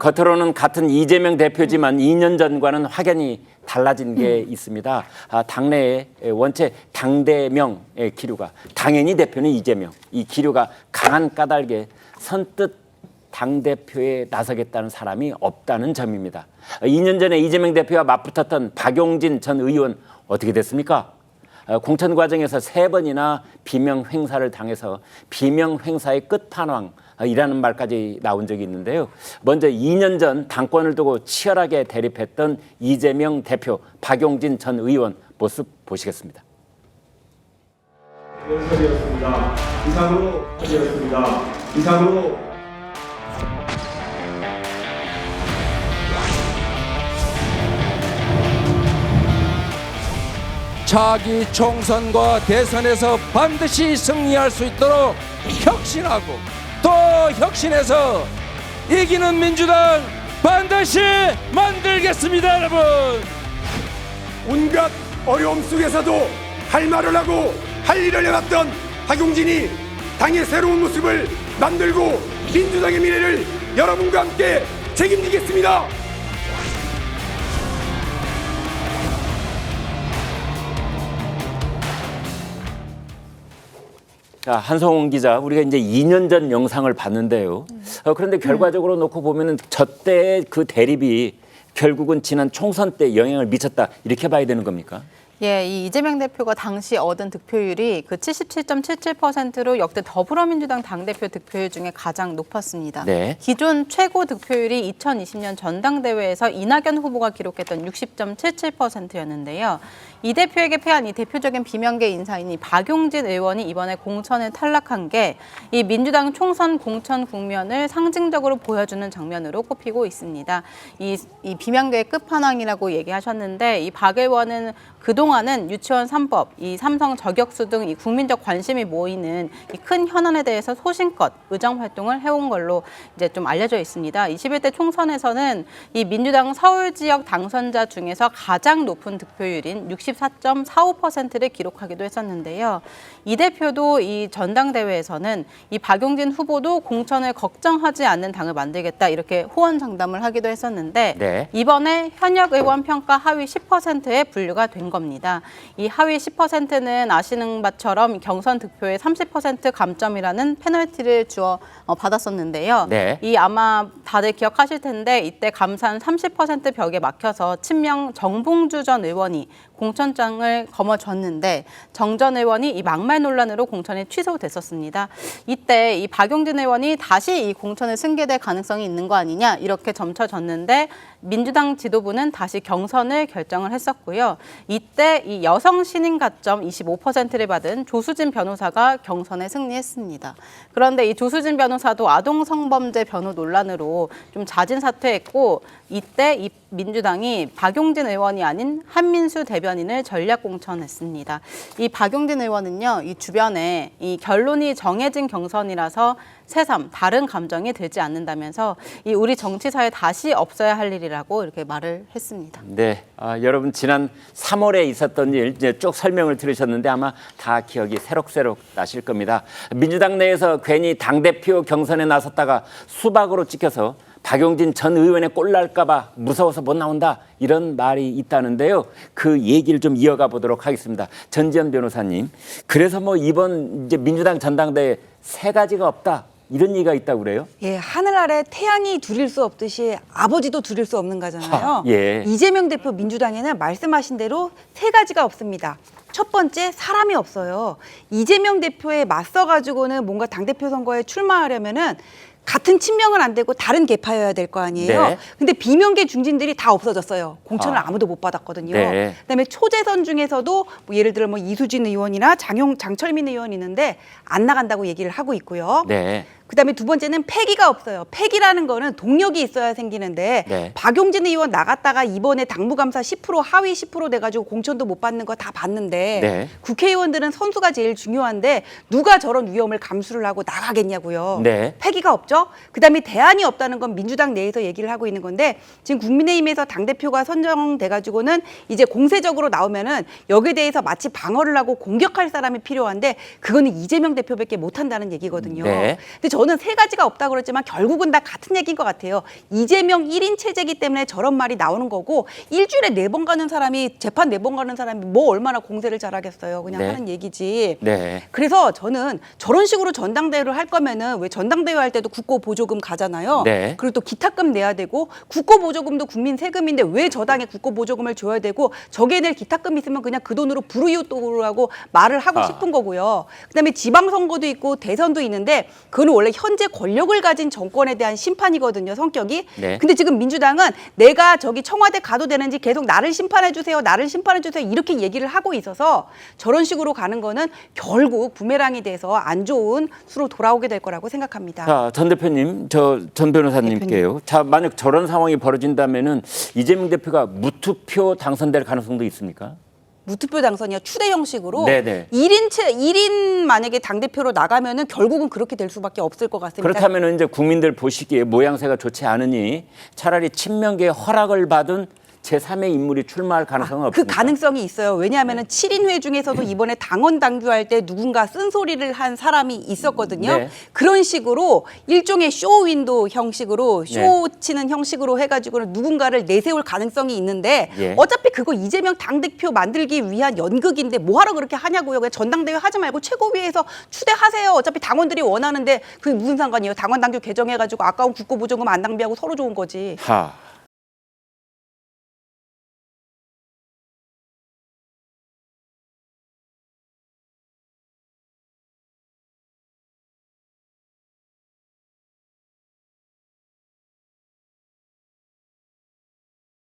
겉으로는 같은 이재명 대표지만 2년 전과는 확연히 달라진 게 있습니다. 당내에 원체 당대명의 기류가, 당연히 대표는 이재명, 이 기류가 강한 까닭에 선뜻 당대표에 나서겠다는 사람이 없다는 점입니다. 2년 전에 이재명 대표와 맞붙었던 박용진 전 의원 어떻게 됐습니까? 공천 과정에서 3번이나 비명 횡사를 당해서 비명 횡사의 끝판왕이라는 말까지 나온 적이 있는데요. 먼저 2년 전 당권을 두고 치열하게 대립했던 이재명 대표, 박용진 전 의원 모습 보시겠습니다. 연설이었습니다. 이상으로 차기 총선과 대선에서 반드시 승리할 수 있도록 혁신하고 또 혁신해서 이기는 민주당 반드시 만들겠습니다, 여러분. 온갖 어려움 속에서도 할 말을 하고 할 일을 해왔던 박용진이 당의 새로운 모습을 만들고 민주당의 미래를 여러분과 함께 책임지겠습니다. 자, 한성훈 기자, 우리가 이제 2년 전 영상을 봤는데요. 그런데 결과적으로 놓고 보면은 저때의 그 대립이 결국은 지난 총선 때 영향을 미쳤다, 이렇게 봐야 되는 겁니까? 예, 이 이재명 대표가 당시 얻은 득표율이 그 77.77%로 역대 더불어민주당 당대표 득표율 중에 가장 높았습니다. 네. 기존 최고 득표율이 2020년 전당대회에서 이낙연 후보가 기록했던 60.77%였는데요. 이 대표에게 패한 이 대표적인 비명계 인사인 이 박용진 의원이 이번에 공천에 탈락한 게 이 민주당 총선 공천 국면을 상징적으로 보여주는 장면으로 꼽히고 있습니다. 이 비명계의 끝판왕이라고 얘기하셨는데 이 박 의원은 그동안은 유치원 3법, 이 삼성 저격수 등 이 국민적 관심이 모이는 이 큰 현안에 대해서 소신껏 의정 활동을 해온 걸로 이제 좀 알려져 있습니다. 21대 총선에서는 이 민주당 서울 지역 당선자 중에서 가장 높은 득표율인 64.45%를 기록하기도 했었는데요. 이 대표도 이 전당대회에서는 이 박용진 후보도 공천을 걱정하지 않는 당을 만들겠다, 이렇게 호언장담을 하기도 했었는데 네. 이번에 현역 의원 평가 하위 10%에 분류가 된 겁니다. 이 하위 10%는 아시는 바처럼 경선 득표의 30% 감점이라는 페널티를 주어 받았었는데요. 네. 이 아마 다들 기억하실 텐데 이때 감산 30% 벽에 막혀서 친명 정봉주 전 의원이 공천장을 거머쥐었는데 정 전 의원이 이 막말 논란으로 공천이 취소됐었습니다. 이때 이 박용진 의원이 다시 이 공천에 승계될 가능성이 있는 거 아니냐, 이렇게 점쳐졌는데 민주당 지도부는 다시 경선을 결정을 했었고요. 이때 이 여성 신인 가점 25%를 받은 조수진 변호사가 경선에 승리했습니다. 그런데 이 조수진 변호사도 아동 성범죄 변호 논란으로 좀 자진 사퇴했고, 이때 이 민주당이 박용진 의원이 아닌 한민수 대변인을 전략 공천했습니다. 이 박용진 의원은요, 이 주변에 이 결론이 정해진 경선이라서 새삼 다른 감정이 들지 않는다면서 이 우리 정치사에 다시 없어야 할 일이라고 이렇게 말을 했습니다. 네, 여러분 지난 3월에 있었던 일 이제 쭉 설명을 들으셨는데 아마 다 기억이 새록새록 나실 겁니다. 민주당 내에서 괜히 당대표 경선에 나섰다가 수박으로 찍혀서 박용진 전 의원의 꼴 날까 봐 무서워서 못 나온다, 이런 말이 있다는데요. 그 얘기를 좀 이어가 보도록 하겠습니다. 전지현 변호사님, 그래서 뭐 이번 이제 민주당 전당대회 3가지가 없다, 이런 얘기가 있다고 그래요? 예, 하늘 아래 태양이 두릴 수 없듯이 아버지도 두릴 수 없는 거잖아요. 예. 이재명 대표 민주당에는 말씀하신 대로 3가지가 없습니다. 첫 번째, 사람이 없어요. 이재명 대표에 맞서가지고는 뭔가 당대표 선거에 출마하려면은 같은 친명은 안 되고 다른 계파여야 될 거 아니에요. 네. 근데 비명계 중진들이 다 없어졌어요. 공천을 아무도 못 받았거든요. 네. 그다음에 초재선 중에서도 뭐 예를 들어 뭐 이수진 의원이나 장철민 의원이 있는데 안 나간다고 얘기를 하고 있고요. 네. 그다음에 두 번째는 패기가 없어요. 패기라는 거는 동력이 있어야 생기는데 네. 박용진 의원 나갔다가 이번에 당무감사 10% 하위 10% 돼가지고 공천도 못 받는 거 다 봤는데 네. 국회의원들은 선수가 제일 중요한데 누가 저런 위험을 감수를 하고 나가겠냐고요. 네. 패기가 없죠. 그다음에 대안이 없다는 건 민주당 내에서 얘기를 하고 있는 건데 지금 국민의힘에서 당대표가 선정돼가지고는 이제 공세적으로 나오면은 여기에 대해서 마치 방어를 하고 공격할 사람이 필요한데 그거는 이재명 대표밖에 못한다는 얘기거든요. 네. 근데 저는 세 가지가 없다고 그랬지만 결국은 다 같은 얘기인 것 같아요. 이재명 1인 체제이기 때문에 저런 말이 나오는 거고 일주일에 4번 가는 사람이 재판 4번 가는 사람이 뭐 얼마나 공세를 잘하겠어요. 그냥 네. 하는 얘기지. 네. 그래서 저는 저런 식으로 전당대회를 할 거면은 왜 전당대회 할 때도 국고보조금 가잖아요. 네. 그리고 또 기타금 내야 되고 국고보조금도 국민 세금인데 왜 저 당에 국고보조금을 줘야 되고 저게 낼 기타금 있으면 그냥 그 돈으로 불우이웃도로 하고 말을 하고 싶은 거고요. 그다음에 지방선거도 있고 대선도 있는데 그거는 원래 현재 권력을 가진 정권에 대한 심판이거든요. 성격이. 네. 근데 지금 민주당은 내가 저기 청와대 가도 되는지 계속 나를 심판해 주세요. 나를 심판해 주세요. 이렇게 얘기를 하고 있어서 저런 식으로 가는 거는 결국 부메랑이 돼서 안 좋은 수로 돌아오게 될 거라고 생각합니다. 자, 전 대표님, 저 전 변호사님께요. 자, 만약 저런 상황이 벌어진다면은 이재명 대표가 무투표 당선될 가능성도 있습니까? 무투표 당선이요. 추대 형식으로 네네. 1인 만약에 당대표로 나가면은 결국은 그렇게 될 수밖에 없을 것 같습니다. 그렇다면은 이제 국민들 보시기에 모양새가 좋지 않으니 차라리 친명계의 허락을 받은 제3의 인물이 출마할 가능성은 그 없습니까? 가능성이 있어요. 왜냐하면 7인회 중에서도 이번에 당원 당규할 때 누군가 쓴소리를 한 사람이 있었거든요. 네. 그런 식으로 일종의 쇼윈도 형식으로 쇼 치는 형식으로 해가지고는 누군가를 내세울 가능성이 있는데 예. 어차피 그거 이재명 당대표 만들기 위한 연극인데 뭐하러 그렇게 하냐고요. 그냥 전당대회 하지 말고 최고위에서 추대하세요. 어차피 당원들이 원하는데 그게 무슨 상관이에요. 당원 당규 개정해가지고 아까운 국고보조금 안 낭비하고 서로 좋은 거지. 하.